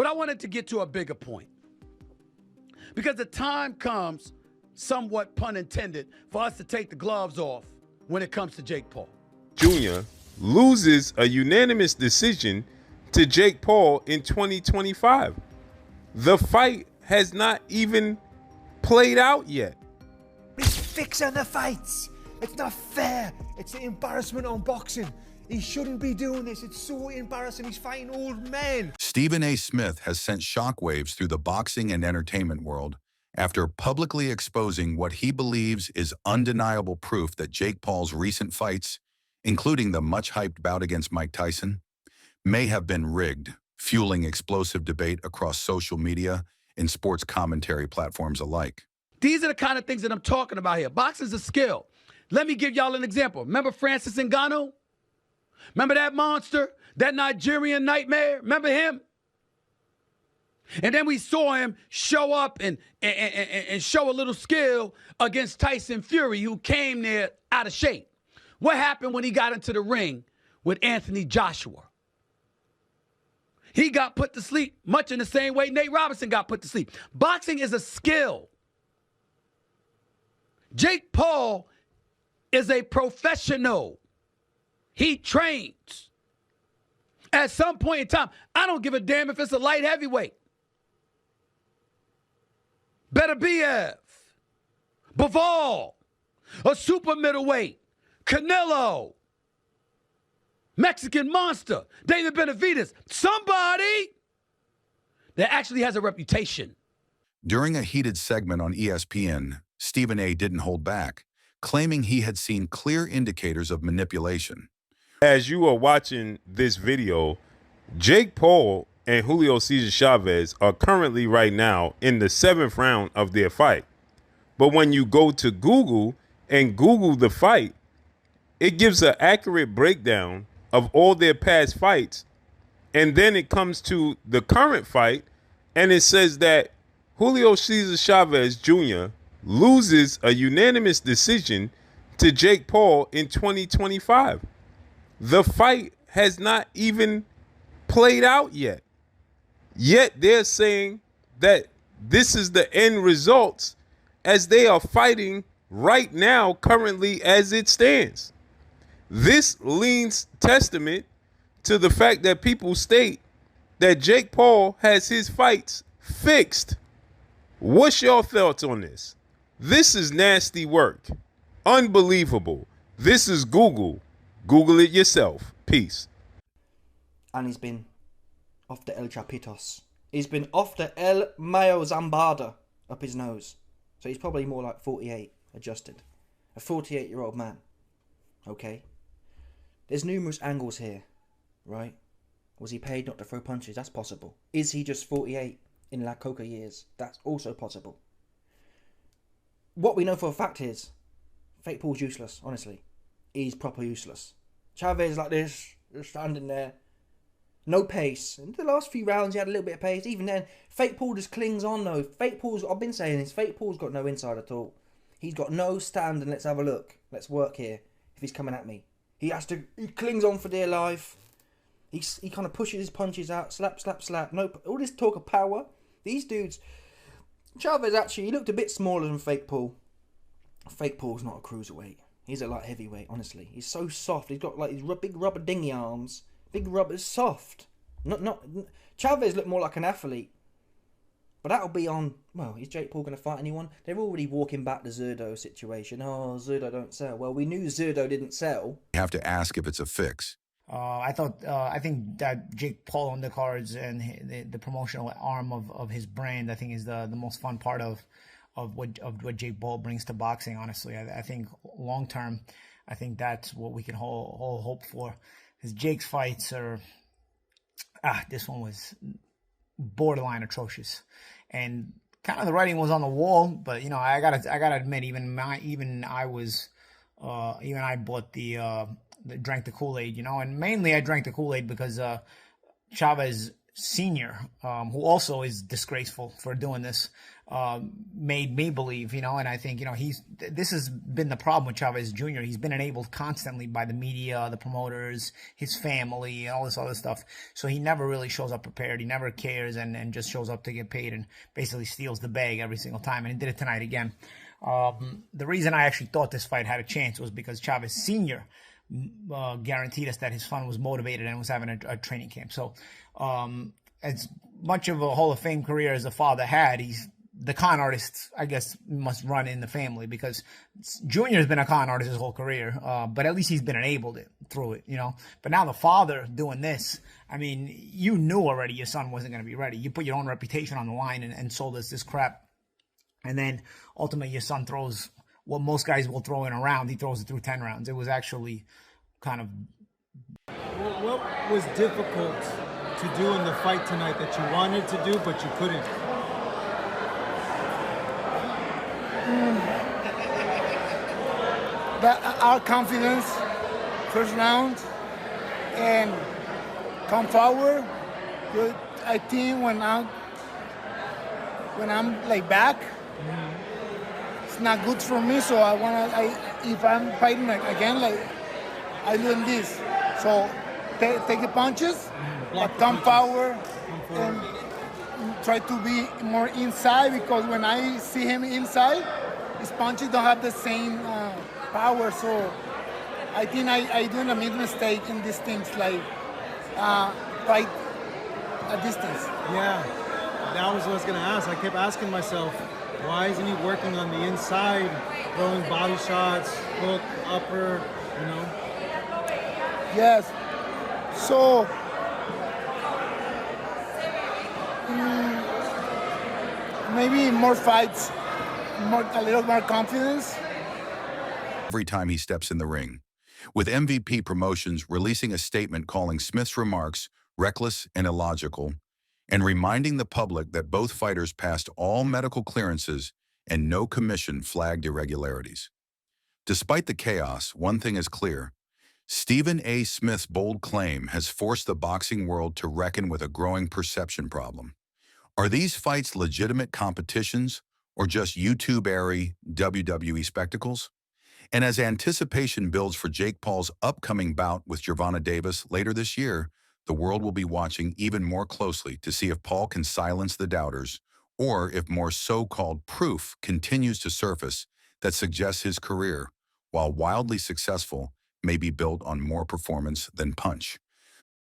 But I wanted to get to a bigger point. Because the time comes, somewhat pun intended, for us to take the gloves off when it comes to Jake Paul. Jr. loses a unanimous decision to Jake Paul in 2025. The fight has not even played out yet. He's fixing the fights. It's not fair. It's an embarrassment on boxing. He shouldn't be doing this. It's so embarrassing. He's fighting old men. Stephen A. Smith has sent shockwaves through the boxing and entertainment world after publicly exposing what he believes is undeniable proof that Jake Paul's recent fights, including the much-hyped bout against Mike Tyson, may have been rigged, fueling explosive debate across social media and sports commentary platforms alike. These are the kind of things that I'm talking about here. Boxing's a skill. Let me give y'all an example. Remember Francis Ngannou? Remember that monster? That Nigerian nightmare? Remember him? And then we saw him show up and show a little skill against Tyson Fury, who came there out of shape. What happened when he got into the ring with Anthony Joshua? He got put to sleep much in the same way Nate Robinson got put to sleep. Boxing is a skill. Jake Paul is a professional. He trains. At some point in time, I don't give a damn if it's a light heavyweight. Beterbiev, Bivol, a super middleweight, Canelo, Mexican monster, David Benavidez, somebody that actually has a reputation. During a heated segment on ESPN, Stephen A. didn't hold back, claiming he had seen clear indicators of manipulation. As you are watching this video, Jake Paul and Julio Cesar Chavez are currently right now in the 7th round of their fight. But when you go to Google and Google the fight, it gives an accurate breakdown of all their past fights. And then it comes to the current fight, and it says that Julio Cesar Chavez Jr. loses a unanimous decision to Jake Paul in 2025. The fight has not even played out yet. Yet they're saying that this is the end results as they are fighting right now, currently as it stands. This leans testament to the fact that people state that Jake Paul has his fights fixed. What's your thoughts on this? This is nasty work. Unbelievable. This is Google. Google it yourself. Peace. And he's been off the El Chapitos. He's been off the El Mayo Zambada up his nose. So he's probably more like 48 adjusted. A 48-year-old man. Okay. There's numerous angles here, right? Was he paid not to throw punches? That's possible. Is he just 48 in La Coca years? That's also possible. What we know for a fact is Fake Paul's useless, honestly. He's proper useless. Chavez like this, just standing there. No pace. In the last few rounds, he had a little bit of pace. Even then, Fake Paul just clings on, though. Fake Paul's, I've been saying this, Fake Paul's got no inside at all. He's got no stand and let's have a look. Let's work here if he's coming at me. He clings on for dear life. He kind of pushes his punches out. Slap, slap, slap. No, all this talk of power. These dudes. Chavez actually, he looked a bit smaller than Fake Paul. Fake Paul's not a cruiserweight. He's a light heavyweight, honestly. He's so soft. He's got like these big rubber dinghy arms. Big rubber, soft. Not Chavez looked more like an athlete. But that'll be on, well, is Jake Paul going to fight anyone? They're already walking back the Zerdo situation. Oh, Zerdo don't sell. Well, we knew Zerdo didn't sell. You have to ask if it's a fix. I think that Jake Paul on the cards and the promotional arm of his brand, I think, is the most fun part of what Jake Paul brings to boxing. Honestly, I think long term, I think that's what we can hold hope for. Because Jake's fights are, this one was borderline atrocious, and kind of the writing was on the wall. But I gotta admit, even I bought drank the Kool-Aid, and mainly I drank the Kool-Aid because Chavez Sr., who also is disgraceful for doing this, made me believe, and I think, this has been the problem with Chavez Jr. He's been enabled constantly by the media, the promoters, his family, all this other stuff. So he never really shows up prepared. He never cares and just shows up to get paid and basically steals the bag every single time. And he did it tonight again. The reason I actually thought this fight had a chance was because Chavez Sr. Guaranteed us that his son was motivated and was having a training camp. So as much of a Hall of Fame career as the father had, he's the con artist, I guess, must run in the family, because Junior's been a con artist his whole career, but at least he's been enabled through it, But now the father doing this, I mean, you knew already your son wasn't going to be ready. You put your own reputation on the line and sold us this crap. And then ultimately your son throws what most guys will throw in a round. He throws it through 10 rounds. It was actually kind of... What was difficult to do in the fight tonight that you wanted to do but you couldn't? Our confidence, first round, and come forward. I think when I'm like back, it's not good for me. So if I'm fighting again, like I doing this. So take the punches, but come forward and try to be more inside, because when I see him inside, his punches don't have the same power. So I think I doing a big mistake in these things, like fight at distance. Yeah, that was what I was gonna ask. I kept asking myself, why isn't he working on the inside, throwing body shots, hook, upper, Yes. So maybe more fights, a little more confidence. Every time he steps in the ring, with MVP Promotions releasing a statement calling Smith's remarks reckless and illogical, and reminding the public that both fighters passed all medical clearances and no commission flagged irregularities. Despite the chaos, one thing is clear. Stephen A. Smith's bold claim has forced the boxing world to reckon with a growing perception problem. Are these fights legitimate competitions or just YouTube-airy WWE spectacles? And as anticipation builds for Jake Paul's upcoming bout with Gervonta Davis later this year, the world will be watching even more closely to see if Paul can silence the doubters, or if more so-called proof continues to surface that suggests his career, while wildly successful, may be built on more performance than punch.